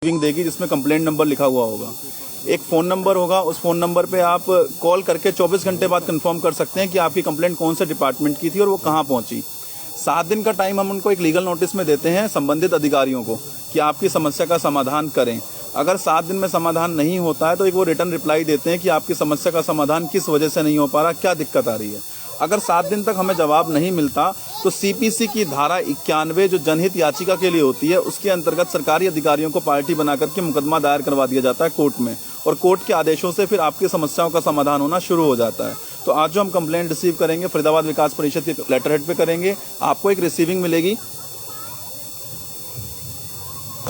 Receiving देगी जिसमें complaint number लिखा हुआ होगा। एक फ़ोन नंबर होगा, उस फ़ोन नंबर पे आप कॉल करके 24 घंटे बाद कंफर्म कर सकते हैं कि आपकी कंप्लेंट कौन से डिपार्टमेंट की थी और वो कहाँ पहुंची। 7 दिन का टाइम हम उनको एक लीगल नोटिस में देते हैं संबंधित अधिकारियों को कि आपकी समस्या का समाधान करें। अगर 7 दिन में समाधान नहीं होता है तो एक वो रिटर्न रिप्लाई देते हैं कि आपकी समस्या का समाधान किस वजह से नहीं हो पा रहा, क्या दिक्कत आ रही है। अगर 7 दिन तक हमें जवाब नहीं मिलता तो सीपीसी की धारा 91 जो जनहित याचिका के लिए होती है उसके अंतर्गत सरकारी अधिकारियों को पार्टी बनाकर के मुकदमा दायर करवा दिया जाता है कोर्ट में, और कोर्ट के आदेशों से फिर आपकी समस्याओं का समाधान होना शुरू हो जाता है। तो आज जो हम कंप्लेंट रिसीव करेंगे फरीदाबाद विकास परिषद के लेटर हेड पे करेंगे। आपको एक रिसीविंग मिलेगी,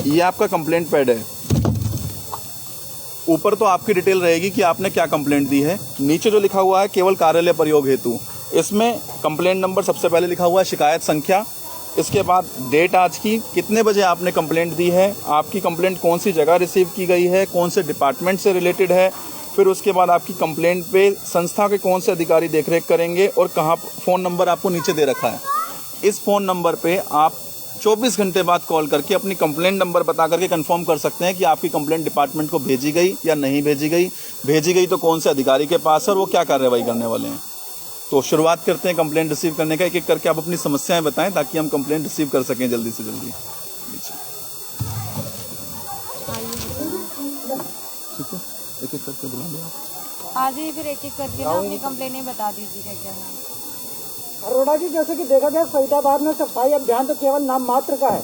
ये आपका कंप्लेंट पैड है। ऊपर तो आपकी डिटेल रहेगी कि आपने क्या कंप्लेंट दी है। नीचे जो लिखा हुआ है केवल कार्यालय प्रयोग हेतु, इसमें कंप्लेंट नंबर सबसे पहले लिखा हुआ है, शिकायत संख्या, इसके बाद डेट आज की, कितने बजे आपने कंप्लेंट दी है, आपकी कंप्लेंट कौन सी जगह रिसीव की गई है, कौन से डिपार्टमेंट से रिलेटेड है, फिर उसके बाद आपकी कंप्लेंट पे संस्था के कौन से अधिकारी देखरेख करेंगे और कहाँ। फ़ोन नंबर आपको नीचे दे रखा है। इस फ़ोन नंबर पे आप 24 घंटे बाद कॉल करके अपनी कंप्लेंट नंबर बता करके कंफर्म कर सकते हैं कि आपकी कंप्लेंट डिपार्टमेंट को भेजी गई या नहीं भेजी गई, भेजी गई तो कौन से अधिकारी के पास है और वो क्या कार्रवाई करने वाले हैं। तो शुरुआत करते हैं कंप्लेंट रिसीव करने का। एक एक करके आप अपनी समस्याएं बताएं ताकि हम कंप्लेंट रिसीव कर सकें जल्दी से जल्दी। ठीक है, एक एक करके बुला लो आप। आज ही फिर एक एक करके ना अपनी कंप्लेनें बता दीजिएगा क्या है। अरोड़ा जी, जैसे कि देखा जाए फरीदाबाद में सफाई अभियान तो केवल नाम मात्र का है।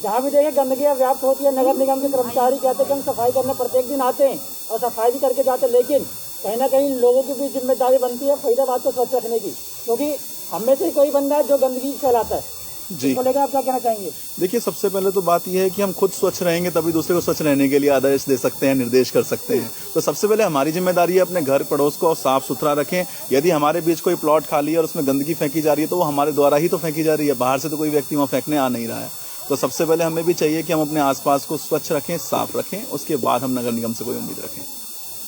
जहाँ भी देखे गंदगी व्याप्त होती है, नगर निगम के कर्मचारी कहते हैं कि हम सफाई करने प्रत्येक दिन आते हैं और सफाई भी करके जाते हैं, लेकिन कहीं ना कहीं लोगों की भी जिम्मेदारी बनती है फरीदाबाद को स्वच्छ रखने की, क्योंकि हम में से कोई बंदा है जो गंदगी फैलाता है। जी, इसको लेकर आप क्या कहना चाहेंगे? देखिए, सबसे पहले तो बात यह है कि हम खुद स्वच्छ रहेंगे तभी दूसरे को स्वच्छ रहने के लिए आदेश दे सकते हैं, निर्देश कर सकते हैं। तो सबसे पहले हमारी जिम्मेदारी है अपने घर पड़ोस को साफ सुथरा रखें। यदि हमारे बीच कोई प्लॉट खाली है और उसमें गंदगी फेंकी जा रही है तो वो हमारे द्वारा ही तो फेंकी जा रही है, बाहर से तो कोई व्यक्ति वहाँ फेंकने आ नहीं रहा है। तो सबसे पहले हमें भी चाहिए कि हम अपने आसपास को स्वच्छ रखें, साफ रखें, उसके बाद हम नगर निगम से कोई उम्मीद रखें।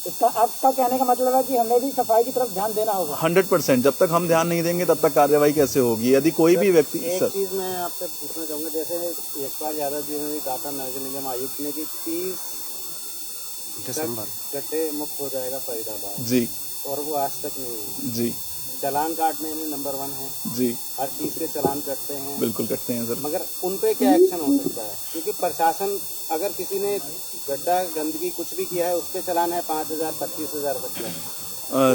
इसका आपका कहने का मतलब है कि हमें भी सफाई की तरफ ध्यान देना होगा। 100%। जब तक हम ध्यान नहीं देंगे तब तक कार्रवाई कैसे होगी। यदि कोई भी व्यक्ति एक चीज मैं आपसे पूछना चाहूंगा, जैसे एक बार यादव जी ने कहा था नगर निगम आयुक्त ने कि 30 दिसंबर गड्ढे मुक्त हो जाएगा फरीदाबाद जी, और वो आज तक नहीं हुई। जी, चालान काटने में नंबर 1 है जी, हर चीज के चालान कटते हैं, बिल्कुल कटते हैं सर। मगर उन पे क्या एक्शन हो सकता है? क्योंकि प्रशासन अगर किसी ने गड्ढा गंदगी कुछ भी किया है उस पे चालान है 5,000 25,000 रुपये।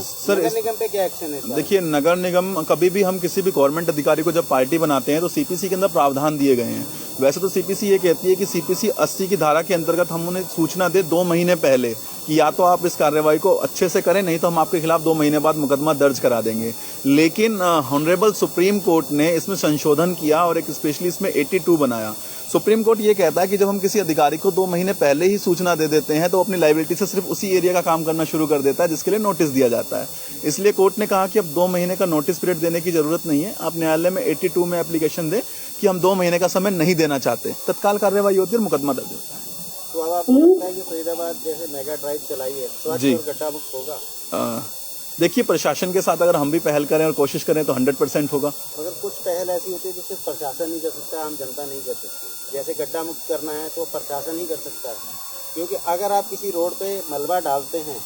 सर नगर निगम पे क्या एक्शन है? देखिए, नगर निगम कभी भी हम किसी भी गवर्नमेंट अधिकारी को जब पार्टी बनाते हैं तो सीपीसी के अंदर प्रावधान दिए गए हैं। वैसे तो सीपीसी ये कहती है कि सीपीसी 80 की धारा के अंतर्गत हम उन्हें सूचना दे 2 महीने पहले कि या तो आप इस कार्रवाई को अच्छे से करें, नहीं तो हम आपके खिलाफ 2 महीने बाद मुकदमा दर्ज करा देंगे। लेकिन ऑनरेबल सुप्रीम कोर्ट ने इसमें संशोधन किया और एक स्पेशली इसमें 82 बनाया। सुप्रीम कोर्ट ये कहता है कि जब हम किसी अधिकारी को 2 महीने पहले ही सूचना दे देते हैं तो अपनी लायबिलिटी से सिर्फ उसी एरिया का काम करना शुरू कर देता है जिसके लिए नोटिस दिया जाता है। इसलिए कोर्ट ने कहा कि अब 2 महीने का नोटिस पीरियड देने की जरूरत नहीं है। आप न्यायालय में 82 में एप्लीकेशन दे कि हम 2 महीने का समय नहीं देना चाहते, तत्काल कार्रवाई होती है और मुकदमा दर्ज होता है। तो अब आपको लगता है कि फरीदाबाद जैसे मेगा ड्राइव चलाई है स्वच्छ और गड्ढा मुक्त होगा? देखिए, प्रशासन के साथ अगर हम भी पहल करें और कोशिश करें तो 100% होगा। मगर कुछ पहल ऐसी होती है जो सिर्फ प्रशासन ही कर सकता है, आम जनता नहीं कर सकती। जैसे गड्ढा मुक्त करना है तो प्रशासन ही कर सकता है, क्योंकि अगर आप किसी रोड पे मलबा डालते हैं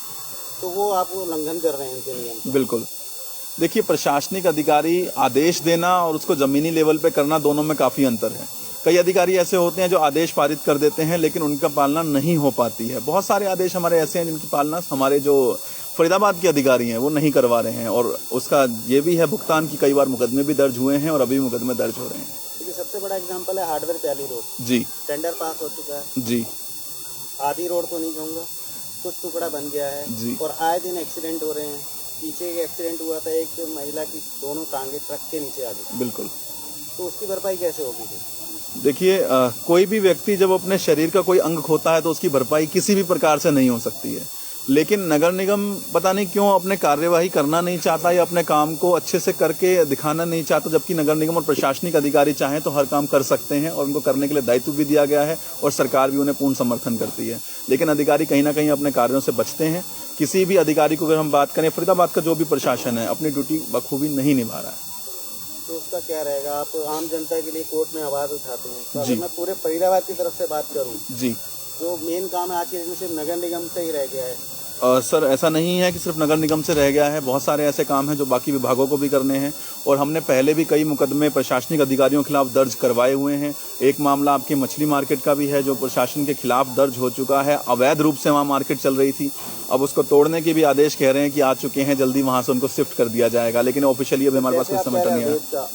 तो वो आप उल्लंघन कर रहे हैं इनके नियम। बिल्कुल। देखिए, प्रशासनिक अधिकारी आदेश देना और उसको जमीनी लेवल पे करना, दोनों में काफ़ी अंतर है। कई अधिकारी ऐसे होते हैं जो आदेश पारित कर देते हैं लेकिन उनका पालना नहीं हो पाती है। बहुत सारे आदेश हमारे ऐसे हैं जिनकी पालना हमारे जो फरीदाबाद के अधिकारी हैं वो नहीं करवा रहे हैं, और उसका ये भी है भुगतान की कई बार मुकदमे भी दर्ज हुए हैं और अभी मुकदमे दर्ज हो रहे हैं। देखिए, सबसे बड़ा एग्जाम्पल है हार्डवेयर प्याली रोड। जी, टेंडर पास हो चुका है जी, आधी रोड तो नहीं कहूँगा, कुछ टुकड़ा बन गया है जी, और आए दिन एक्सीडेंट हो रहे हैं। पीछे एक एक्सीडेंट हुआ था, एक महिला की दोनों टांगे ट्रक के नीचे आ गई। बिल्कुल। तो उसकी भरपाई कैसे होगी? देखिए, कोई भी व्यक्ति जब अपने शरीर का कोई अंग खोता है तो उसकी भरपाई किसी भी प्रकार से नहीं हो सकती है। लेकिन नगर निगम पता नहीं क्यों अपने कार्यवाही करना नहीं चाहता या अपने काम को अच्छे से करके दिखाना नहीं चाहता, जबकि नगर निगम और प्रशासनिक अधिकारी चाहें तो हर काम कर सकते हैं और उनको करने के लिए दायित्व भी दिया गया है और सरकार भी उन्हें पूर्ण समर्थन करती है। लेकिन अधिकारी कहीं ना कहीं अपने कार्यों से बचते हैं। किसी भी अधिकारी को अगर हम बात करें, फरीदाबाद का जो भी प्रशासन है अपनी ड्यूटी बखूबी नहीं निभा रहा है। तो उसका क्या रहेगा? आप आम जनता के लिए कोर्ट में आवाज उठाते हैं, तो जी। अगर मैं पूरे फरीदाबाद की तरफ से बात करूं जी, जो मेन काम है आज के डेट में सिर्फ नगर निगम से ही रह गया है। सर ऐसा नहीं है कि सिर्फ नगर निगम से रह गया है, बहुत सारे ऐसे काम हैं जो बाकी विभागों को भी करने हैं और हमने पहले भी कई मुकदमे प्रशासनिक अधिकारियों के खिलाफ दर्ज करवाए हुए हैं। एक मामला आपकी मछली मार्केट का भी है जो प्रशासन के खिलाफ दर्ज हो चुका है। अवैध रूप से वहाँ मार्केट चल रही थी, अब उसको तोड़ने के भी आदेश कह रहे हैं कि आ चुके हैं, जल्दी वहाँ से उनको शिफ्ट कर दिया जाएगा, लेकिन ऑफिशियली अभी हमारे पास कुछ समाचार नहीं है।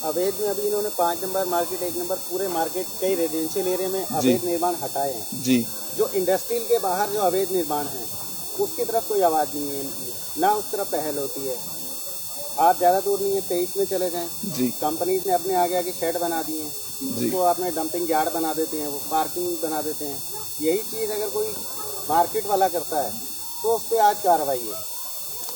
अवैध में अभी इन्होंने 5 नंबर मार्केट, 1 नंबर पूरे मार्केट कई रेजिडेंशियल एरिया में अवैध निर्माण हटाए हैं जी। जो इंडस्ट्रियल के बाहर जो अवैध निर्माण है उसकी तरफ कोई आवाज़ नहीं है इनकी, ना उस तरफ पहल होती है। आप ज़्यादा दूर नहीं है, 23 में चले जाएं जी। कंपनीज ने अपने आगे आगे शेड बना दिए हैं, उसको आपने डंपिंग यार्ड बना देते हैं, वो पार्किंग बना देते हैं। यही चीज़ अगर कोई मार्केट वाला करता है तो उस पर आज कार्रवाई है।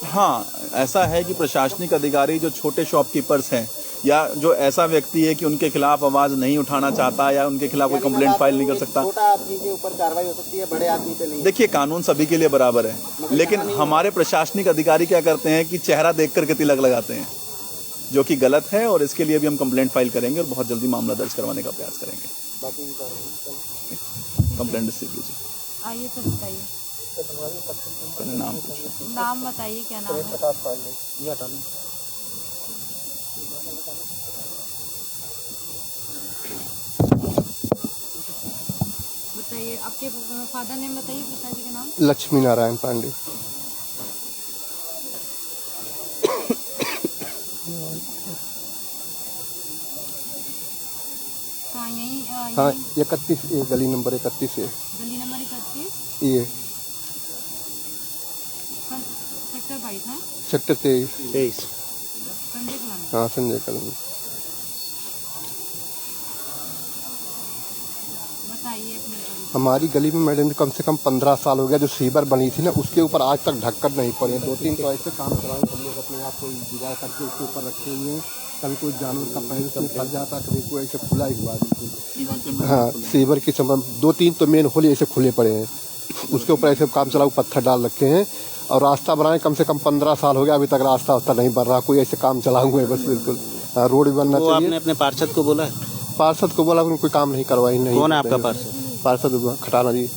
हाँ, ऐसा है कि प्रशासनिक अधिकारी जो छोटे शॉपकीपर्स हैं या जो ऐसा व्यक्ति है कि उनके खिलाफ आवाज नहीं उठाना चाहता या उनके खिलाफ कोई कंप्लेंट फाइल नहीं कर सकता, छोटा आदमी के ऊपर कार्रवाई हो सकती है, बड़े आदमी पे नहीं। देखिए कानून सभी के लिए बराबर है, लेकिन हमारे प्रशासनिक अधिकारी क्या करते हैं कि चेहरा देख करके तिलक लगाते हैं, जो कि गलत है और इसके लिए भी हम कंप्लेंट फाइल करेंगे और बहुत जल्दी मामला दर्ज करवाने का प्रयास करेंगे। कंप्लेंट रिसीव कीजिए। आइए सर बताइए, पहले नाम पूछिए। नाम बताइए, क्या नाम है? बताइए आपके फादर नेम बताइए, पिताजी का नाम। लक्ष्मी नारायण पांडे। हाँ यही हाँ 31 गली नंबर 31 है। गली नंबर 31 ये सेक्टर 22 है, सेक्टर 23। संजय कॉलोनी। हाँ संजय कॉलोनी। बताइए अपनी गली। हमारी गली में मैडम कम से कम 15 साल हो गया, जो सीवर बनी थी ना उसके ऊपर आज तक ढक्कन नहीं पड़े। 2-3 तो ऐसे काम कराए हम लोग अपने आप को जुगाड़ करके उसके ऊपर रखे हुए हैं। कभी कोई जानवर का पैर से फंस जाता, कभी कोई ऐसे खुला ही हुआ बिल्कुल। हाँ सीवर की समय 2-3 तो मेन होली ऐसे खुले पड़े हैं, उसके ऊपर ऐसे काम चलाऊ पत्थर डाल रखे हैं और रास्ता बनाए कम से कम 15 साल हो गया, अभी तक रास्ता नहीं बन रहा। कोई ऐसे काम चला हुआ है बस बिल्कुल। हाँ रोड बनना चाहिए। आपने अपने पार्षद को बोला है? पार्षद को बोला, कोई काम नहीं करवाई। नहीं। कौन है आपका पार्षद? पार्षद खटाना जी।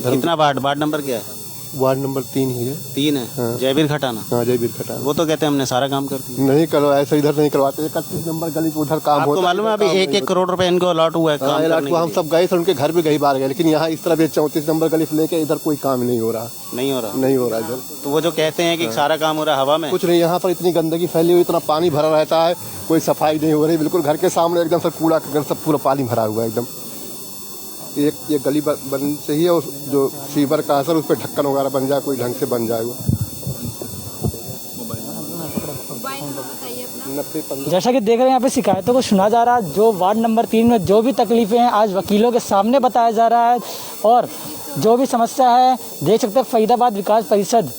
कितना वार्ड नंबर क्या है? वार्ड नंबर 3 ही है। 3 है। हाँ। जयवीर खटाना। हाँ जयवीर खटाना। वो तो कहते हैं हमने सारा काम कर दिया। नहीं करवा, ऐसे इधर नहीं करवाते। 31 नंबर गली पे उधर काम होता है। आपको मालूम है अभी 1-1 करोड़ रुपए इनको अलॉट हुआ है काम करने के हम सब गए थे, उनके घर भी कई बार गए, लेकिन यहाँ इस तरफ 34 नंबर गली से लेके इधर कोई काम नहीं हो रहा। नहीं हो रहा इधर। तो वो जो कहते हैं कि सारा काम हो रहा है हवा में, कुछ नहीं। यहाँ पर इतनी गंदगी फैली हुई, इतना पानी भरा रहता है, कोई सफाई नहीं हो रही। बिल्कुल घर के सामने एकदम सब कूड़ा सब पूरा पानी भरा हुआ है एकदम। ये गली बन चाहिए और जो सीवर का असर उस पर ढक्कन वगैरह बन जाए, कोई ढंग से बन जाए वो। जैसा कि देख रहे हैं यहाँ पे शिकायतों को सुना जा रहा है। जो वार्ड नंबर 3 में जो भी तकलीफें हैं आज वकीलों के सामने बताया जा रहा है और जो भी समस्या है देख सकते हैं फरीदाबाद विकास परिषद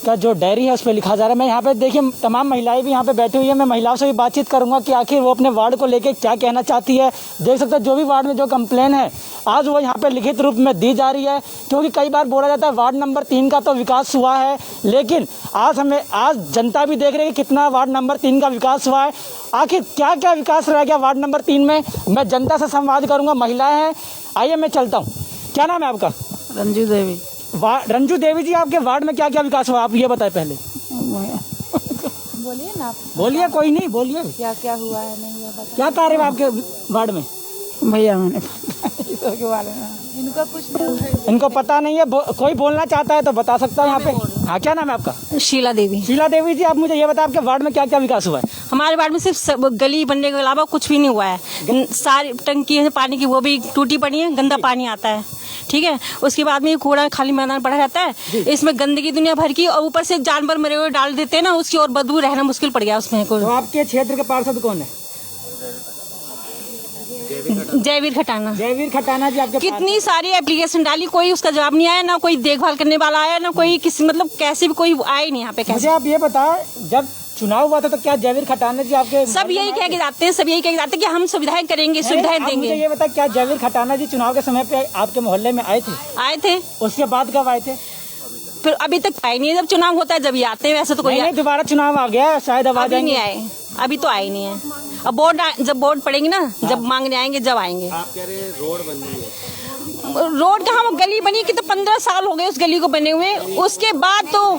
का जो डायरी है उस पर लिखा जा रहा है। मैं यहाँ पे देखिए तमाम महिलाएं भी यहाँ पे बैठी हुई है, मैं महिलाओं से भी बातचीत करूंगा कि आखिर वो अपने वार्ड को लेके क्या कहना चाहती है। देख सकते हैं जो भी वार्ड में जो कंप्लेन है आज वो यहाँ पे लिखित रूप में दी जा रही है, क्योंकि कई बार बोला जाता है वार्ड नंबर 3 का तो विकास हुआ है, लेकिन आज जनता भी देख रही है कितना वार्ड नंबर 3 का विकास हुआ है। आखिर क्या क्या विकास रह गया वार्ड नंबर 3 में, मैं जनता से संवाद करूंगा। महिलाएं हैं, आइए मैं चलता हूँ। क्या नाम है आपका? रंजू देवी। रंजू देवी जी, आपके वार्ड में क्या क्या विकास हुआ आप ये बताएं पहले। बोलिए ना आप, बोलिए, कोई नहीं बोलिए, क्या क्या हुआ है नहीं हुआ बताइए। क्या कार्य है आपके वार्ड में? भैया मैंने इनको कुछ नहीं, इनको पता नहीं है। कोई बोलना चाहता है तो बता सकता है यहाँ पे। हाँ क्या नाम है आपका? शीला देवी। शीला देवी जी, आप मुझे ये बताएं आपके वार्ड में क्या क्या विकास हुआ है? हमारे वार्ड में सिर्फ गली बनने के अलावा कुछ भी नहीं हुआ है। सारी टंकी है पानी की वो भी टूटी पड़ी है, गंदा पानी आता है। ठीक है, उसके बाद में कूड़ा खाली मैदान पड़ा रहता है, इसमें गंदगी दुनिया भर की, और ऊपर से जानवर मरे हुए डाल देते हैं ना, उसकी और बदबू रहना मुश्किल पड़ गया उसमें। तो आपके क्षेत्र के पार्षद कौन है? जयवीर खटाना। जयवीर खटाना जी, आपके कितनी सारी एप्लीकेशन डाली, कोई उसका जवाब नहीं आया, ना कोई देखभाल करने वाला आया, ना कोई किसी मतलब कैसे भी कोई आया नहीं यहाँ पे। मुझे आप ये बताएं, जब चुनाव हुआ था तो क्या जयवीर खटाना जी आपके सब यही कह के जाते हैं, कि हम सुविधाएं करेंगे, सुविधाएं देंगे। मुझे ये बता, क्या जयवीर खटाना जी चुनाव के समय पे आपके मोहल्ले में आए थे? उसके बाद कब आए थे? फिर अभी तक आए नहीं है। जब चुनाव होता है जब ये आते हैं, वैसे तो कोई नहीं, दोबारा चुनाव आ गया शायद, अब आ अभी नहीं आए, अभी तो आए नहीं है। अब जब वोट पड़ेंगे ना, जब मांगने आएंगे जब आएंगे। आप कह रहे रोड बन रही है, रोड कहाँ, वो गली बनी कि तो 15 साल हो गए उस गली को बने हुए। उसके बाद तो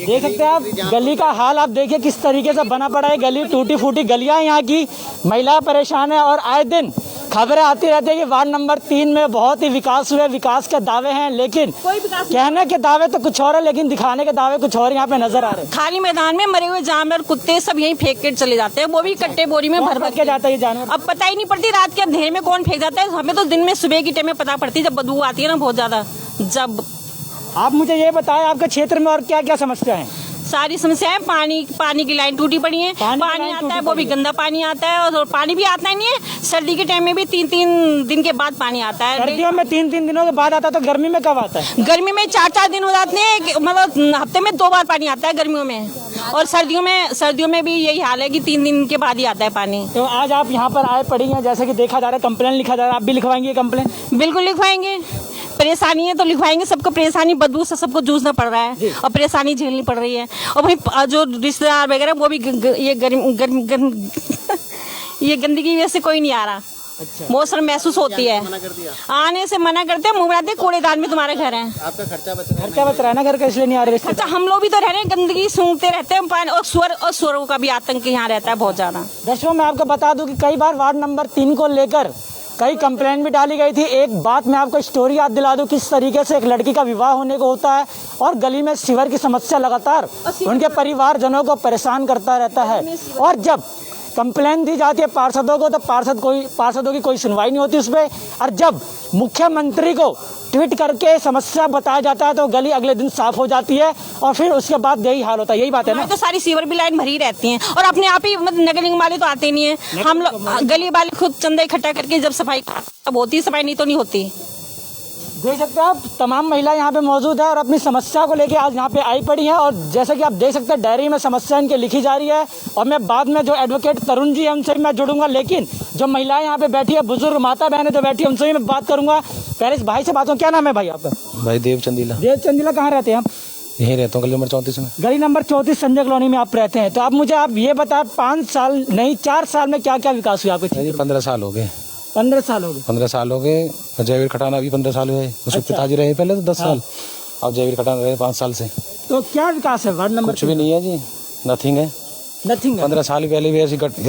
देख सकते हैं आप गली का हाल, आप देखिए किस तरीके से बना पड़ा है। गली टूटी फूटी गलियां, यहाँ की महिला परेशान है और आए दिन खबरें आती रहती है कि वार्ड नंबर 3 में बहुत ही विकास हुए, विकास के दावे हैं, लेकिन कहने के दावे तो कुछ और है लेकिन दिखाने के दावे कुछ और यहाँ पे नजर आ रहे हैं। खाली मैदान में मरे हुए जानवर, कुत्ते सब यहीं फेंक के चले जाते हैं, वो भी कट्टे बोरी में भर भर के जाता है ये जानवर। अब पता ही नहीं पड़ती रात के अंधेरे में कौन फेंक जाता है। हमें तो दिन में सुबह की टाइम में पता पड़ती है जब बदबू आती है ना बहुत ज्यादा। जब आप मुझे ये बताएं आपके क्षेत्र में और क्या क्या समस्या है? सारी समस्याएं, पानी की लाइन टूटी पड़ी है, पानी आता है वो भी गंदा पानी आता है, और पानी भी आता ही नहीं है। सर्दी के टाइम में भी 3-3 दिन के बाद पानी आता है। सर्दियों में 3-3 दिनों के बाद आता है, तो गर्मी में कब आता है? गर्मी में 4-4 दिन हो जाते हैं, मतलब हफ्ते में 2 बार पानी आता है गर्मियों में। और सर्दियों में भी यही हाल है कि 3 दिन के बाद ही आता है पानी। तो आज आप यहाँ पर आए पड़ी हैं, जैसे कि देखा जा रहा है कंप्लेन लिखा जा रहा है, आप भी लिखवाएंगे कंप्लेन? बिल्कुल लिखवाएंगे, परेशानी है तो लिखवाएंगे। सबको परेशानी, बदबू से सबको जूझना पड़ रहा है और परेशानी झेलनी पड़ रही है। और भाई जो रिश्तेदार वगैरह वो भी ये गंदगी वजह से कोई नहीं आ रहा। अच्छा। बहुत शर्म महसूस होती है, आने से मना करते हैं, मुँह बनाते, कूड़ेदान में तुम्हारे घर है। आपका खर्चा बच रहा है ना घर का, इसलिए नहीं आ रहे। अच्छा, हम लोग भी तो रह रहे हैं, गंदगी सूंघते रहते हैं, पानी और स्वरों का भी आतंक यहाँ रहता है बहुत ज्यादा। दर्शकों मैं आपको बता दूं कि कई बार वार्ड नंबर 3 को लेकर कई कंप्लेंट भी डाली गई थी। एक बात मैं आपको स्टोरी याद दिला दूं, किस तरीके से एक लड़की का विवाह होने को होता है और गली में सीवर की समस्या लगातार उनके परिवारजनों को परेशान करता रहता है। और जब कंप्लेंट दी जाती है पार्षदों को तो पार्षदों की कोई सुनवाई नहीं होती उस पर। और जब मुख्यमंत्री को ट्वीट करके समस्या बताया जाता है तो गली अगले दिन साफ हो जाती है और फिर उसके बाद यही हाल होता है। यही बात है ना? तो सारी सीवर भी लाइन भरी रहती हैं और अपने आप ही, मतलब नगर निगम वाले तो आते नहीं है, हम लोग गली वाले खुद चंदा इकट्ठा करके जब सफाई अब होती है, सफाई नहीं तो नहीं होती। देख सकते हैं आप तमाम महिला यहाँ पे मौजूद है और अपनी समस्या को लेके आज यहाँ पे आई पड़ी हैं। और जैसे कि आप देख सकते हैं डायरी में समस्या इनके लिखी जा रही है और मैं बाद में जो एडवोकेट तरुण जी है उनसे भी मैं जुड़ूंगा, लेकिन जो महिलाएं यहाँ पे बैठी है, बुजुर्ग माता बहनें जो बैठी है, उनसे भी मैं बात करूंगा। पहले इस भाई से बात करूँ, क्या नाम है भाई आपका? भाई देव चंदीला। देव चंदीला, कहाँ रहते हैं आप? यहीं रहता हूँ, गली नंबर 34 में। गली नंबर 34 संजय कॉलोनी में आप रहते हैं। तो आप मुझे ये बताएं 5 साल नहीं 4 साल में क्या क्या विकास हुआ आपके? 15 साल हो गए। 15 साल हो गए। 15 साल हो गए। जयवीर खटाना भी 15 साल हुए, उसके पिताजी रहे पहले तो 10 साल, अब जयवीर खटाना रहे 5 साल से। तो क्या विकास है वार्ड नंबर? कुछ भी नहीं है जी, नथिंग है। नथिंग है। 15 साल पहले भी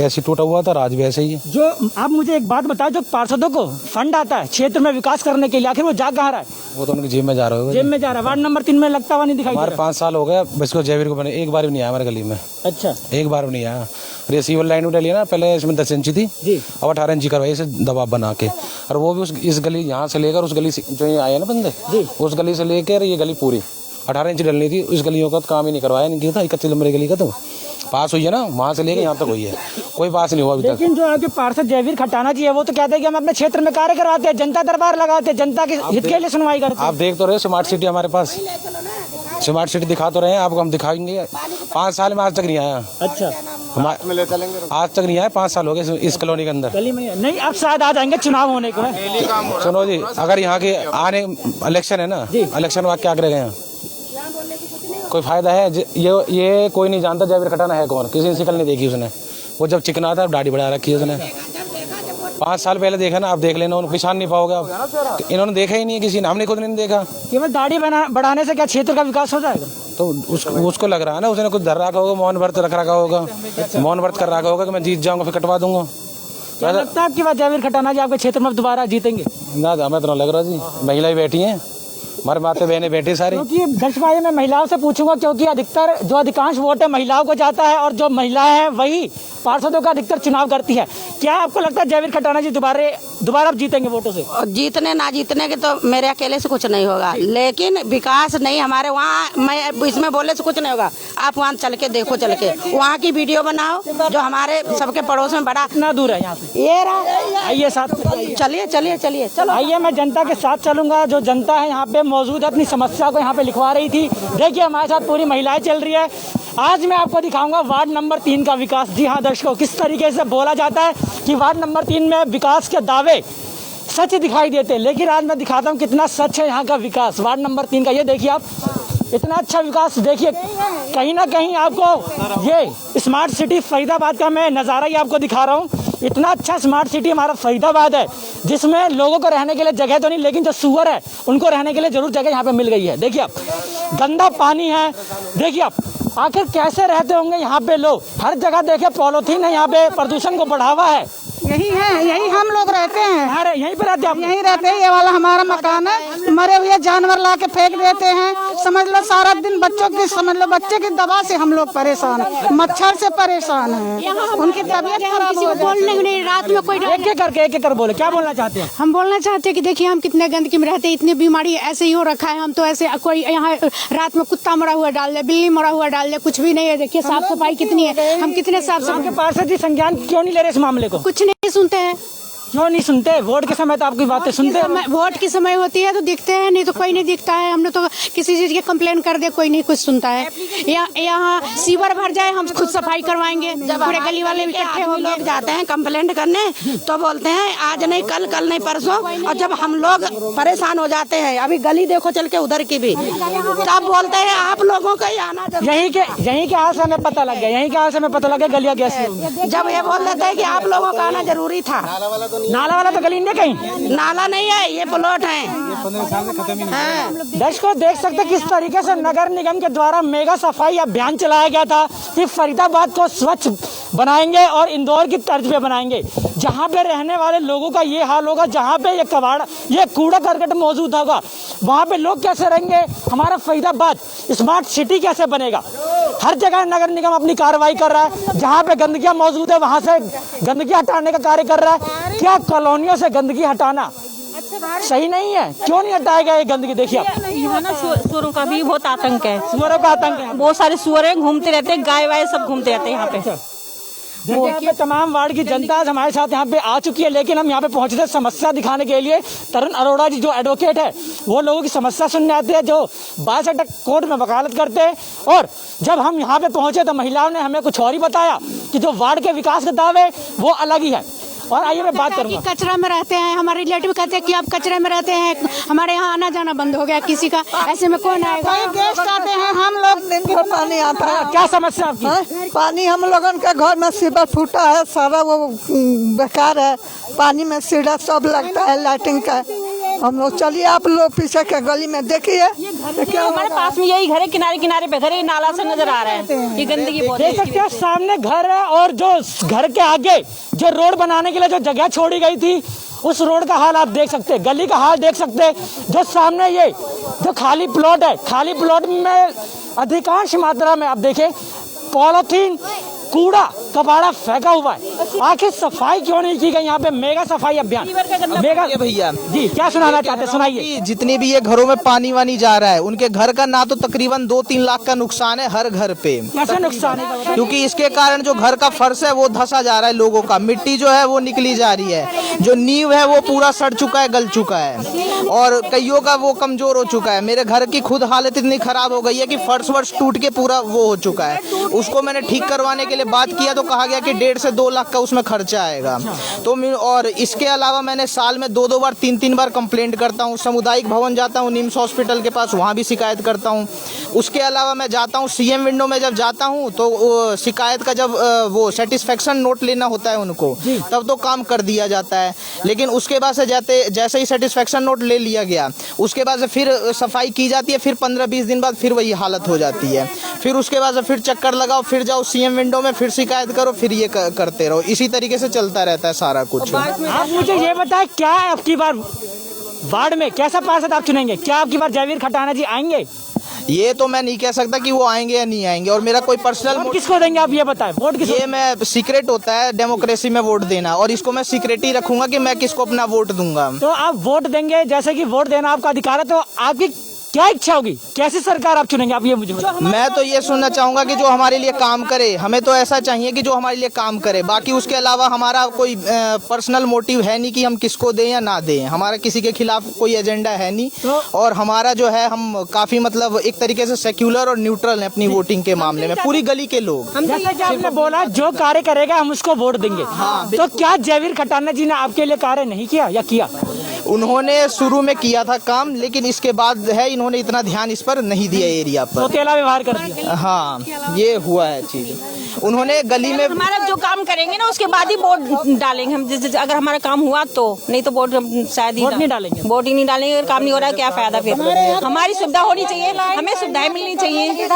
ऐसी टूटा हुआ था, आज भी ऐसे ही है। जो आप मुझे एक बात बताओ, जो पार्षदों को फंड आता है क्षेत्र में विकास करने के लिए, आखिर वो जा कहाँ रहा है? वो तो उनकी जेब में जा रहा है। जेब में जा रहा है। वार्ड नंबर 3 में लगता हुआ नहीं दिखाई दे रहा। हमारे 5 साल हो गए बस को जयवीर को बने, एक बार भी नहीं आया हमारे गली में। अच्छा, एक बार भी नहीं आया। रिसीवर लाइन उठा लिया ना, पहले इसमें 10 इंची थी जी, अब 18 इंची करवाई इसे दबाव बना के। और वो भी इस गली यहाँ से लेकर उस गली से जो ये आए ना बंदे जी, उस गली से लेकर ये गली पूरी 18 इंची डलनी थी। उस गलियों का काम ही नहीं करवाया, नहीं किया था। 31 नंबर गली का तो पास हुई है ना, वहाँ से लेके यहाँ तक हुई है, कोई पास नहीं हुआ अभी तक। लेकिन जो आपके पार्षद जयवीर खटाना जी है वो तो कहते हैं कि हम अपने क्षेत्र में कार्य करवाते हैं, जनता दरबार लगाते हैं, जनता के हित के लिए सुनवाई करते हैं। आप देख तो रहे स्मार्ट सिटी हमारे पास, स्मार्ट सिटी दिखा तो रहे हैं आपको, हम दिखाएंगे। 5 साल में आज तक नहीं आया। अच्छा, आज तक नहीं आया, 5 साल हो गए इस कॉलोनी के अंदर। गली में नहीं, अब शायद आ जाएंगे, चुनाव होने को है। सुनो जी, अगर यहाँ के आने इलेक्शन है ना, इलेक्शन में क्या करेगा यहाँ? कोई फायदा है? ये कोई नहीं जानता जयवीर खटाना है कौन, किसी ने शिकल नहीं देखी उसने। वो जब चिकना था दाढ़ी बढ़ा रखी है उसने। 5 साल पहले देखा ना, आप देख लेना, उनको पहचान नहीं पाओगे आप। इन्होंने देखा ही नहीं है किसी ने, हमने खुद नहीं देखा। केवल दाढ़ी बढ़ाने से क्या क्षेत्र का विकास हो जाएगा? तो उसको लग रहा है ना, उसने कुछ धर रखा होगा, मौन व्रत रख रखा होगा, मौन व्रत कर रखा होगा कि मैं जीत जाऊंगा फिर कटवा दूंगा। क्या लगता है आपकी बात जयवीर खटाना जी आपके क्षेत्र में दोबारा जीतेंगे? ना, हमें तो लग रहा जी। महिलाएं बैठी हैं, हमारे माते बहने बैठी सारी। क्योंकि दर्शक मैं महिलाओं से पूछूंगा, क्योंकि अधिकांश वोट है महिलाओं को जाता है और जो महिलाएं हैं वही पार्षदों का अधिकतर चुनाव करती है। क्या आपको लगता है जयवीर खटाना जी दोबारा अब जीतेंगे वोटों से? जीतने ना जीतने के तो मेरे अकेले से कुछ नहीं होगा, लेकिन विकास नहीं हमारे वहाँ, मैं इसमें बोले से कुछ नहीं होगा। आप वहाँ चल के देखो, चल के वहाँ की वीडियो बनाओ जो हमारे सबके पड़ोस में बड़ा। कितना दूर है यहाँ से? ये रहा, आइए साथ, चलिए चलो आइए, मैं जनता के साथ चलूंगा। जो जनता है यहाँ पे मौजूद है, अपनी समस्या को यहाँ पे लिखवा रही थी। देखिए हमारे साथ पूरी महिलाएं चल रही है। आज मैं आपको दिखाऊंगा वार्ड नंबर 3 का विकास। जी हाँ दर्शकों, किस तरीके से बोला जाता है कि वार्ड नंबर 3 में विकास के दावे सच दिखाई देते हैं, लेकिन आज मैं दिखाता हूँ कितना सच है यहाँ का विकास वार्ड नंबर 3 का। ये देखिए आप, इतना अच्छा विकास देखिए। कहीं ना कहीं आपको ये स्मार्ट सिटी फरीदाबाद का मैं नज़ारा ही आपको दिखा रहा हूँ इतना अच्छा स्मार्ट सिटी हमारा फरीदाबाद है, जिसमें लोगों को रहने के लिए जगह तो नहीं, लेकिन जो सुअर है उनको रहने के लिए जरूर जगह यहाँ पे मिल गई है। देखिए आप, गंदा पानी है, देखिए आप आखिर कैसे रहते होंगे यहाँ पे लोग। हर जगह देखे पॉलीथीन है, यहाँ पे प्रदूषण को बढ़ावा है। यही है, यही हम लोग रहते हैं। अरे यहीं पे रहते हैं आप? यहीं रहते हैं, ये वाला हमारा मकान है। मरे हुए जानवर ला के फेंक देते हैं, समझ लो सारा दिन बच्चों की, समझ लो बच्चे की दवा से हम लोग परेशान हैं, मच्छर से परेशान हैं, उनकी तबीयत खराब हो जाती है। रात में कोई एक एक कर बोले, क्या बोलना चाहते हैं? हम बोलना चाहते हैं कि देखिए हम कितने गंदगी में रहते हैं, इतनी बीमारी ऐसे ही हो रखा है। हम तो ऐसे कोई यहाँ रात में कुत्ता मरा हुआ डाल दे, बिल्ली मरा हुआ डाल दे, कुछ भी नहीं है। देखिए साफ सफाई कितनी है, हम कितने साफ सफाई। आपके पार्षद जी संज्ञान क्यों नहीं ले रहे इस मामले को? कुछ नहीं सुनते हैं। क्यों नहीं सुनते? वोट के समय तो आपकी बातें सुनते हैं। वोट की समय होती है तो दिखते हैं, नहीं तो कोई नहीं दिखता है। हमने तो किसी चीज की कंप्लेन कर दे, कोई नहीं कुछ सुनता है। यहाँ सीवर भर जाए, हम खुद सफाई करवाएंगे। जब पूरे गली वाले इकट्ठे हो लोग जाते हैं कंप्लेंट करने तो बोलते हैं आज नहीं कल, कल नहीं परसों। और जब हम लोग परेशान हो जाते हैं, अभी गली देखो चल के उधर की भी, तब बोलते हैं आप लोगों का ही आना। यहीं के हाल से हमें पता लग गया, यहीं के हाल से हमें पता लग गया गलियां कैसी होंगी। जब ये बोल देते हैं कि आप लोगों का आना जरूरी था। नाला वाला तो गली नहीं कहीं, नाला नहीं है, ये प्लॉट है। दर्शकों देख सकते किस तरीके से नगर निगम के द्वारा मेगा सफाई अभियान चलाया गया था कि फरीदाबाद को स्वच्छ बनाएंगे और इंदौर की तर्ज पे बनाएंगे। जहाँ पे रहने वाले लोगों का ये हाल होगा, जहाँ पे ये कबाड़, ये कूड़ा करकट मौजूद होगा, वहाँ पे लोग कैसे रहेंगे? हमारा फरीदाबाद स्मार्ट सिटी कैसे बनेगा? हर जगह नगर निगम अपनी कार्रवाई कर रहा है, जहाँ पे गंदगियाँ मौजूद है वहाँ से गंदगी हटाने का कार्य कर रहा है। क्या कॉलोनियों से गंदगी हटाना सही नहीं है? क्यों नहीं हटाएगा ये गंदगी? देखिए यहाँ ना सुअरों का भी बहुत आतंक है। सुअरों का आतंक है, बहुत सारे सुअर घूमते रहते हैं, गाय वाय सब घूमते रहते हैं यहाँ पे। देखिए यहाँ पे तमाम वार्ड की जनता आज हमारे साथ यहाँ पे आ चुकी है, लेकिन हम यहाँ पे पहुंचे थे समस्या दिखाने के लिए। तरुण अरोड़ा जी जो एडवोकेट है, वो लोगों की समस्या सुनने आते हैं, जो 62 कोर्ट में वकालत करते हैं। और जब हम यहाँ पे पहुंचे तो महिलाओं ने हमें कुछ और ही बताया कि जो वार्ड के विकास के दावे वो अलग ही है। और आइए मैं बात करूंगा। कचरा में रहते हैं, हमारे रिलेटिव कहते हैं कि आप कचरे में रहते हैं, हमारे यहाँ आना जाना बंद हो गया किसी का, ऐसे में कौन आएगा? गेस्ट आते हैं, हम लोग दिन भर पानी आता है। क्या समस्या आपकी? पानी हम लोगों के घर में सीवर फूटा है, सारा वो बेकार है। पानी में सीढ़ा सब लगता है लाइटिंग का। हम लोग चलिए आप लोग पीछे के गली में देखिए, हमारे पास में यही घर है, किनारे किनारे पे घर है, नाला से नजर आ रहा है। ये गंदगी बहुत देख सकते हैं सामने घर है, और जो घर के आगे जो रोड बनाने के लिए जो जगह छोड़ी गई थी, उस रोड का हाल आप देख सकते हैं, गली का हाल देख सकते हैं। जो सामने ये जो खाली प्लॉट है, खाली प्लॉट में अधिकांश मात्रा में आप देखें पॉलीथीन, कूड़ा कबाड़ा फेंका हुआ है। आखिर सफाई क्यों नहीं की गई यहाँ पे? मेगा सफाई अभियान, मेगा भैया जी क्या सुनाना चाहते हैं? सुनाइए। जितने भी ये घरों में पानी वानी जा रहा है, उनके घर का ना तो तकरीबन 2-3 लाख का नुकसान है हर घर पे। कैसे नुकसान है? क्योंकि इसके कारण जो घर का फर्श है वो धंसा जा रहा है, लोगों का मिट्टी जो है वो निकली जा रही है, जो नींव है वो पूरा सड़ चुका है, गल चुका है, और कईयों का वो कमजोर हो चुका है। मेरे घर की खुद हालत इतनी खराब हो गई है कि फर्श वर्श टूट के पूरा वो हो चुका है। उसको मैंने ठीक करवाने के लिए बात किया तो कहा गया कि 1.5 से 2 लाख का उसमें खर्चा आएगा। तो और इसके अलावा मैंने साल में 2-2 बार 3-3 बार कंप्लेंट करता हूँ। सामुदायिक भवन जाता हूँ निम्स हॉस्पिटल के पास, वहाँ भी शिकायत करता हूँ। उसके अलावा मैं जाता हूँ सीएम विंडो में, जब जाता हूँ तो शिकायत का जब वो सेटिस्फेक्शन नोट लेना होता है उनको, तब तो काम कर दिया जाता है। लेकिन उसके बाद से जैसे ही सेटिस्फेक्शन नोट ले लिया गया, उसके बाद से फिर सफाई की जाती है, फिर 15-20 दिन बाद फिर वही हालत हो जाती है। फिर उसके बाद से फिर चक्कर लगाओ, फिर जाओ सीएम विंडो में, फिर शिकायत करो, फिर ये करते रहो। इसी तरीके से चलता रहता है सारा कुछ। आप मुझे ये बताएं, क्या आपकी बार वार्ड में कैसा पार्षद आप चुनेंगे? क्या आपकी बार जयवीर खटाना जी आएंगे? ये तो मैं नहीं कह सकता कि वो आएंगे या नहीं आएंगे, और मेरा कोई पर्सनल वोट किसको देंगे आप ये बताएं? वोट किसको? ये मैं सीक्रेट होता है डेमोक्रेसी में वोट देना, और इसको मैं सीक्रेट ही रखूंगा कि मैं किसको अपना वोट दूंगा। तो आप वोट देंगे, जैसे कि वोट देना आपका अधिकार है, तो आपकी क्या इच्छा होगी? कैसी सरकार आप चुनेंगे? आप ये मुझे बताएं। मैं तो ये सुनना चाहूंगा कि जो हमारे लिए काम करे। हमें तो ऐसा चाहिए कि जो हमारे लिए काम करे। बाकी उसके अलावा हमारा कोई पर्सनल मोटिव है नहीं कि हम किसको दें या ना दें। हमारा किसी के खिलाफ कोई एजेंडा है नहीं, और हमारा जो है हम काफी मतलब एक तरीके से सेक्युलर और न्यूट्रल है अपनी वोटिंग के मामले में, पूरी गली के लोग। जैसे कि आपने बोला जो कार्य करेगा हम उसको वोट देंगे, तो क्या जयवीर खटाना जी ने आपके लिए कार्य नहीं किया या किया? उन्होंने शुरू में किया था काम, लेकिन इसके बाद है इन्होंने इतना ध्यान इस पर नहीं दिया एरिया पर, सौतेला व्यवहार कर दिया। हाँ ये हुआ है चीज। उन्होंने गली में हमारा जो काम करेंगे ना उसके बाद ही वोट डालेंगे हम। अगर हमारा काम हुआ तो, नहीं तो वोट शायद ही नहीं डालेंगे। वोट ही नहीं डालेंगे, अगर काम नहीं हो रहा है क्या फायदा फिर। हमारी सुविधा होनी चाहिए, हमें सुविधाएं मिलनी चाहिए,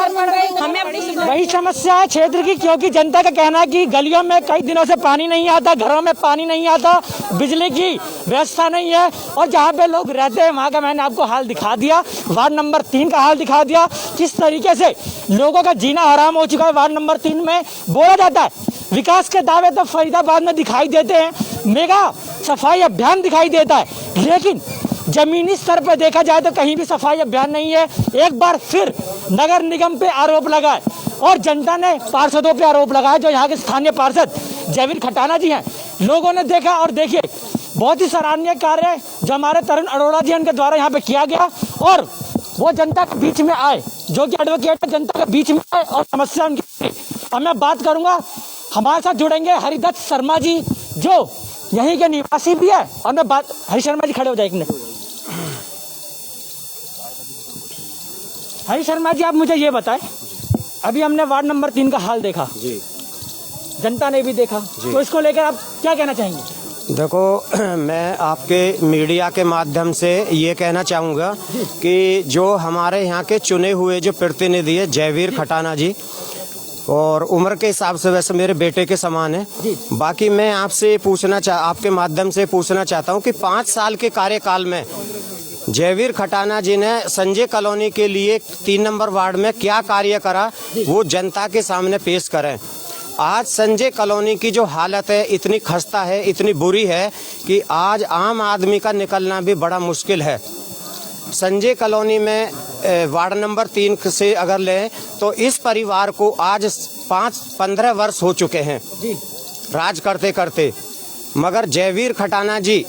हमें अपनी सुविधा। वही समस्या है क्षेत्र की, क्योंकि जनता का कहना है कि गलियों में कई दिनों से पानी नहीं आता, घरों में पानी नहीं आता, बिजली की व्यवस्था नहीं है, और जहाँ पे लोग रहते हैं वहाँ का मैंने आपको हाल दिखा दिया। वार्ड नंबर 3 का हाल दिखा दिया, किस तरीके से लोगों का जीना हराम हो चुका है। वार्ड नंबर 3 में बोला जाता है विकास के दावे तो फरीदाबाद में दिखाई देते हैं, मेगा सफाई अभियान दिखाई देता है, लेकिन जमीनी स्तर पर देखा जाए तो कहीं भी सफाई अभियान नहीं है। एक बार फिर नगर निगम पे आरोप लगाए और जनता ने पार्षदों पे आरोप लगाया, जो यहाँ के स्थानीय पार्षद जयवीर खटाना जी हैं। लोगों ने देखा और देखिए बहुत ही सराहनीय कार्य जो हमारे तरुण अरोड़ा जी उनके द्वारा यहाँ पे किया गया, और वो जनता के बीच में आए, जो कि एडवोकेट जनता के बीच में आए और समस्या उनकी। अब मैं बात करूंगा, हमारे साथ जुड़ेंगे हरिदत्त शर्मा जी जो यहीं के निवासी भी है, और मैं बात हरि शर्मा जी खड़े हो जाए एक मिनट। हरि शर्मा जी, आप मुझे ये बताएं, अभी हमने वार्ड नंबर 3 का हाल देखा जी, जनता ने भी देखा, तो इसको लेकर आप क्या कहना चाहेंगे? देखो, मैं आपके मीडिया के माध्यम से ये कहना चाहूँगा कि जो हमारे यहाँ के चुने हुए जो प्रतिनिधि है जयवीर खटाना जी, और उम्र के हिसाब से वैसे मेरे बेटे के समान है। बाकी मैं आपसे आपके माध्यम से पूछना चाहता हूँ कि 5 साल के कार्यकाल में जयवीर खटाना जी ने संजय कॉलोनी के लिए 3 नंबर वार्ड में क्या कार्य करा, वो जनता के सामने पेश करें। आज संजय कॉलोनी की जो हालत है इतनी खस्ता है, इतनी बुरी है कि आज आम आदमी का निकलना भी बड़ा मुश्किल है। संजय कॉलोनी में वार्ड नंबर 3 से अगर लें तो इस परिवार को आज 15 वर्ष हो चुके हैं राज करते करते, मगर जयवीर खटाना जी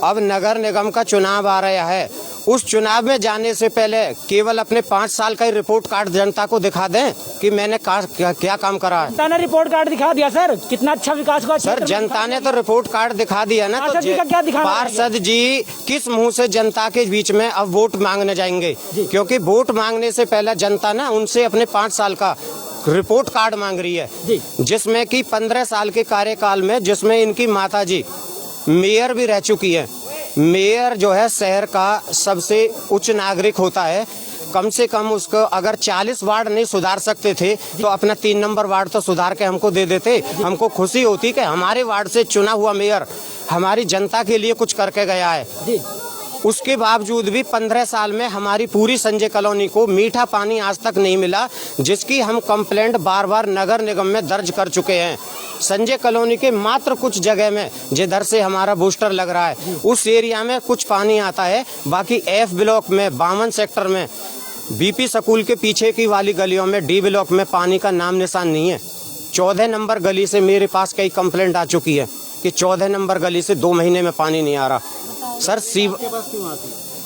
अब नगर निगम का चुनाव आ रहा है, उस चुनाव में जाने से पहले केवल अपने 5 साल का ही रिपोर्ट कार्ड जनता को दिखा दें कि मैंने क्या काम करा है। जनता ने रिपोर्ट कार्ड दिखा दिया सर, कितना अच्छा विकास हुआ सर। जनता ने तो रिपोर्ट कार्ड दिखा दिया ना, तो पार्षद जी किस मुंह से जनता के बीच में अब वोट मांगने जाएंगे? क्योंकि वोट मांगने से पहले जनता ना उनसे अपने 5 साल का रिपोर्ट कार्ड मांग रही है, जिसमें कि 15 साल के कार्यकाल में, जिसमें इनकी माता जी मेयर भी रह चुकी है। मेयर जो है शहर का सबसे उच्च नागरिक होता है, कम से कम उसको अगर 40 वार्ड नहीं सुधार सकते थे तो अपना 3 नंबर वार्ड तो सुधार के हमको दे देते। हमको खुशी होती कि हमारे वार्ड से चुना हुआ मेयर हमारी जनता के लिए कुछ करके गया है। उसके बावजूद भी 15 साल में हमारी पूरी संजय कॉलोनी को मीठा पानी आज तक नहीं मिला, जिसकी हम कंप्लेंट बार बार नगर निगम में दर्ज कर चुके हैं। संजय कॉलोनी के मात्र कुछ जगह में जिधर से हमारा बूस्टर लग रहा है उस एरिया में कुछ पानी आता है, बाकी F ब्लॉक में 52 सेक्टर में BP स्कूल के पीछे की वाली गलियों में D ब्लॉक में पानी का नाम निशान नहीं है। 14 नंबर गली से मेरे पास कई कंप्लेंट आ चुकी है कि 14 नंबर गली से 2 महीने में पानी नहीं आ रहा।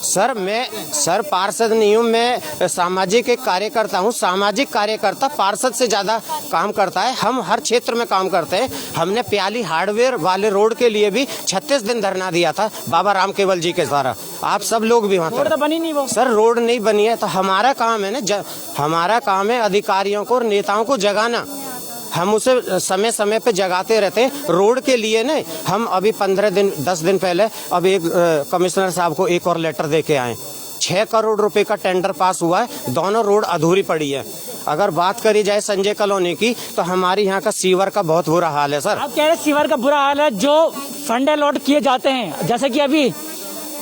सर पार्षद नहीं हूँ, मैं सामाजिक एक कार्यकर्ता हूँ। सामाजिक कार्यकर्ता पार्षद से ज़्यादा काम करता है। हम हर क्षेत्र में काम करते हैं। हमने प्याली हार्डवेयर वाले रोड के लिए भी 36 दिन धरना दिया था बाबा राम केवल जी के द्वारा। आप सब लोग भी वहाँ पर बनी नहीं वो सर, रोड नहीं बनी है तो हमारा काम है ना, हमारा काम है अधिकारियों को और नेताओं को जगाना। हम उसे समय समय पे जगाते रहते हैं रोड के लिए नहीं। हम अभी 10 दिन पहले अब एक कमिश्नर साहब को एक और लेटर दे के आए। 6 करोड़ रुपए का टेंडर पास हुआ है, दोनों रोड अधूरी पड़ी है। अगर बात करी जाए संजय कॉलोनी की तो हमारे यहाँ का सीवर का बहुत बुरा हाल है सर। आप कह रहे सीवर का बुरा हाल है, जो फंड अलॉट किए जाते हैं, जैसे कि अभी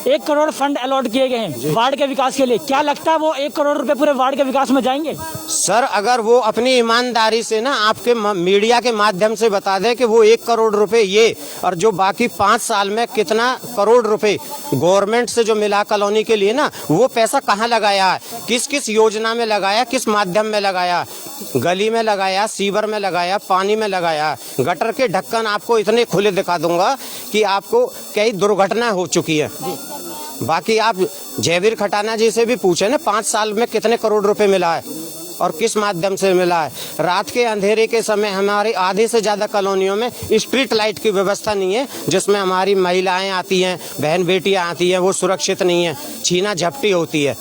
1 करोड़ फंड अलॉट किए गए हैं वार्ड के विकास के लिए, क्या लगता है वो 1 करोड़ रुपए पूरे वार्ड के विकास में जाएंगे? सर अगर वो अपनी ईमानदारी से ना आपके मीडिया के माध्यम से बता दे कि वो 1 करोड़ रुपए ये और जो बाकी 5 साल में कितना करोड़ रुपए गवर्नमेंट से जो मिला कॉलोनी के लिए ना, वो पैसा कहाँ लगाया है, किस किस योजना में लगाया, किस माध्यम में लगाया, गली में लगाया, सीवर में लगाया, पानी में लगाया। गटर के ढक्कन आपको इतने खुले दिखा दूंगा कि आपको कई दुर्घटना हो चुकी है। बाकी आप जयवीर खटाना जी से भी पूछे ना 5 साल में कितने करोड़ रुपए मिला है और किस माध्यम से मिला है। रात के अंधेरे के समय हमारी आधे से ज्यादा कॉलोनियों में स्ट्रीट लाइट की व्यवस्था नहीं है, जिसमें हमारी महिलाएं आती हैं, बहन बेटियां आती हैं, वो सुरक्षित नहीं है, छीना झपटी होती है।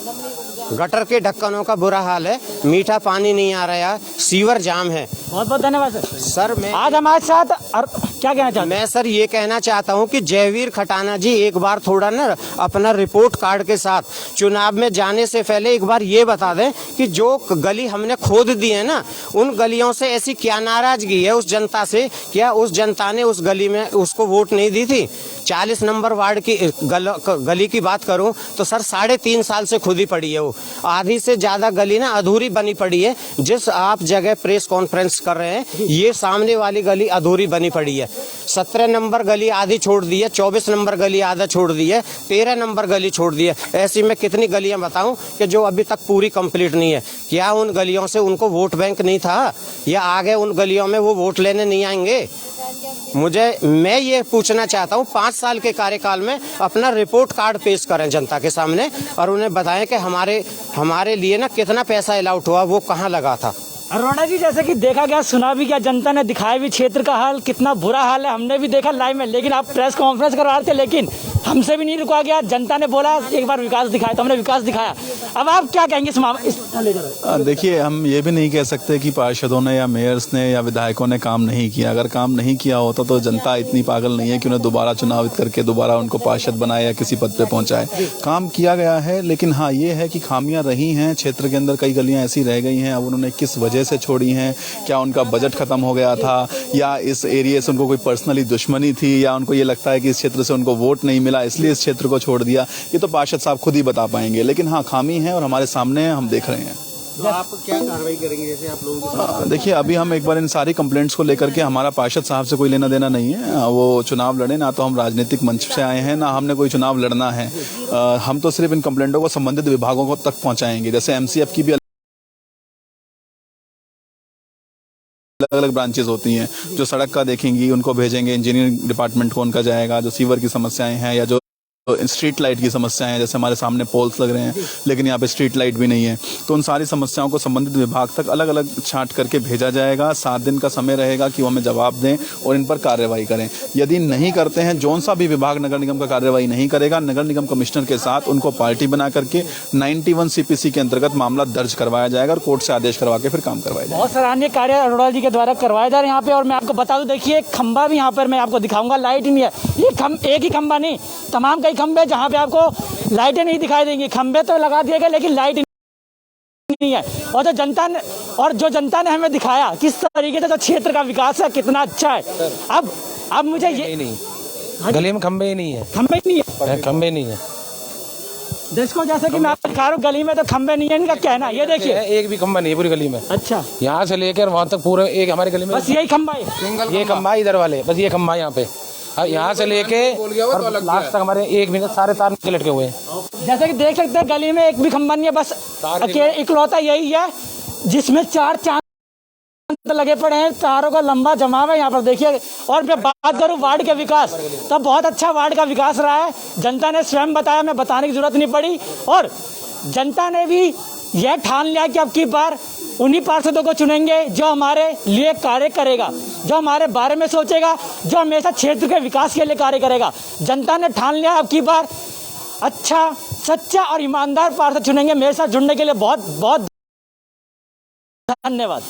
गटर के ढक्कनों का बुरा हाल है, मीठा पानी नहीं आ रहा है, सीवर जाम है। बहुत बहुत धन्यवाद सर। सर मैं आज हमारे साथ और क्या कहना चाहते हैं? मैं सर ये कहना चाहता हूँ कि जयवीर खटाना जी एक बार थोड़ा ना अपना रिपोर्ट कार्ड के साथ चुनाव में जाने से पहले एक बार ये बता दें कि जो गली हमने खोद दी है ना, उन गलियों से ऐसी क्या नाराजगी है उस जनता से, क्या उस जनता ने उस गली में उसको वोट नहीं दी थी? 40 नंबर वार्ड की गली की बात करूं तो सर 3.5 साल से खुदी पड़ी है वो, आधी से ज्यादा गली ना अधूरी बनी पड़ी है। जिस आप जगह प्रेस कॉन्फ्रेंस कर रहे हैं ये सामने वाली गली अधूरी बनी पड़ी है। 17 नंबर गली आधी छोड़ दी है, 24 नंबर गली आधा छोड़ दी है, 13 नंबर गली छोड़ दी है। ऐसी में कितनी गलियां बताऊं कि जो अभी तक पूरी कंप्लीट नहीं है? क्या उन गलियों से उनको वोट बैंक नहीं था, या आगे उन गलियों में वो वोट लेने नहीं आएंगे? मैं ये पूछना चाहता हूँ 5 साल के कार्यकाल में अपना रिपोर्ट कार्ड पेश करें जनता के सामने और उन्हें बताएं कि हमारे लिए ना कितना पैसा अलॉट हुआ, वो कहाँ लगा था। अरोड़ा जी, जैसे कि देखा गया, सुना भी गया, जनता ने दिखाया भी क्षेत्र का हाल, कितना बुरा हाल है, हमने भी देखा लाइव में। लेकिन आप प्रेस कॉन्फ्रेंस करवा रहे थे, लेकिन हमसे भी नहीं रुका गया। जनता ने बोला एक बार विकास दिखाया, तो हमने विकास दिखाया। अब आप क्या कहेंगे इस देखिए, हम ये भी नहीं कह सकते कि पार्षदों ने या मेयर्स ने या विधायकों ने काम नहीं किया। अगर काम नहीं किया होता तो जनता इतनी पागल नहीं है कि उन्हें दोबारा चुनावित करके दोबारा उनको पार्षद बनाए या किसी पद पे पहुंचाए। काम किया गया है, लेकिन हाँ ये है कि खामियां रही हैं क्षेत्र के अंदर। कई गलियां ऐसी रह गई हैं, अब उन्होंने किस वजह से छोड़ी हैं? क्या उनका बजट खत्म हो गया था, या इस एरिया से उनको कोई पर्सनली दुश्मनी थी, या उनको ये लगता है कि इस क्षेत्र से उनको वोट नहीं मिला इसलिए इस क्षेत्र को छोड़ दिया? ये तो पार्षद साहब खुद ही बता पाएंगे। लेकिन हाँ, खामी है और हमारे सामने हम देख रहे हैं। तो आप क्या कार्रवाई करेंगे जैसे आप लोगों के साथ? देखिए, अभी हम एक बार इन सारी कंप्लेंट्स को लेकर के, हमारा पार्षद साहब से कोई लेना देना नहीं है। वो चुनाव लड़े ना, तो हम राजनीतिक मंच से आए हैं ना हमने कोई चुनाव लड़ना है। हम तो सिर्फ इन कंप्लेंटों को संबंधित विभागों को तक पहुंचाएंगे। जैसे MCF की भी अलग अलग ब्रांचेस होती हैं, जो सड़क का देखेंगी उनको भेजेंगे, इंजीनियरिंग डिपार्टमेंट को उनका जाएगा। जो सीवर की समस्याएं हैं या जो स्ट्रीट लाइट की समस्याएं हैं, जैसे हमारे सामने पोल्स लग रहे हैं लेकिन यहाँ पे स्ट्रीट लाइट भी नहीं है, तो उन सारी समस्याओं को संबंधित विभाग तक अलग अलग छांट करके भेजा जाएगा। 7 दिन का समय रहेगा कि वो हमें जवाब दें और इन पर कार्रवाई करें। यदि नहीं करते हैं, जौन सा भी विभाग नगर निगम का कार्रवाई नहीं करेगा, नगर निगम कमिश्नर के साथ उनको पार्टी बना करके 91 CPC के अंतर्गत मामला दर्ज करवाया जाएगा और कोर्ट से आदेश करवा के फिर काम करवाया जाएगा। बहुत सराहनीय कार्य अरोड़ा जी के द्वारा करवाया जा रहा है यहाँ पे। और मैं आपको बता दूं, देखिए एक खंबा भी यहाँ पर मैं आपको दिखाऊंगा, लाइट नहीं है। ये एक ही खंबा नहीं, तमाम कई खंबे जहाँ पे आपको लाइटें नहीं दिखाई देंगी। खंबे तो लगा दिए गए लेकिन लाइट नहीं है। और जो जनता ने हमें दिखाया किस तरीके से जो क्षेत्र का विकास है कितना अच्छा है। अब मुझे ये नहीं, गली में खंबे ही नहीं है, खंबे नहीं है। देखो, जैसे कि मैं आपको दिखा रहा हूँ, गली में तो खंबे नहीं है, इनका कहना। ये देखिए, एक भी खंबा नहीं है पूरी गली में। अच्छा, यहाँ से लेकर वहाँ तक पूरे एक हमारी गली में बस यही खंबा है। ये खंबा इधर वाले, बस ये खंबा यहाँ पे। अब यहाँ से लेके लास्ट तक हमारे 1 मिनट सारे तार लटके हुए हैं। जैसे कि देख सकते हैं, गली में एक भी खंबा नहीं है, बस इकलौता यही है जिसमें 4 चांद लगे पड़े हैं। तारों का लंबा जमाव है यहाँ पर, देखिए। और मैं बात करूँ वार्ड के विकास, तो बहुत अच्छा वार्ड का विकास रहा है। जनता ने स्वयं बताया, मैं बताने की जरूरत नहीं पड़ी। और जनता ने भी यह ठान लिया कि अब की बार उन्हीं पार्षदों को चुनेंगे जो हमारे लिए कार्य करेगा, जो हमारे बारे में सोचेगा, जो हमेशा क्षेत्र के विकास के लिए कार्य करेगा। जनता ने ठान लिया अब की बार अच्छा, सच्चा और ईमानदार पार्षद चुनेंगे। मेरे साथ जुड़ने के लिए बहुत बहुत धन्यवाद।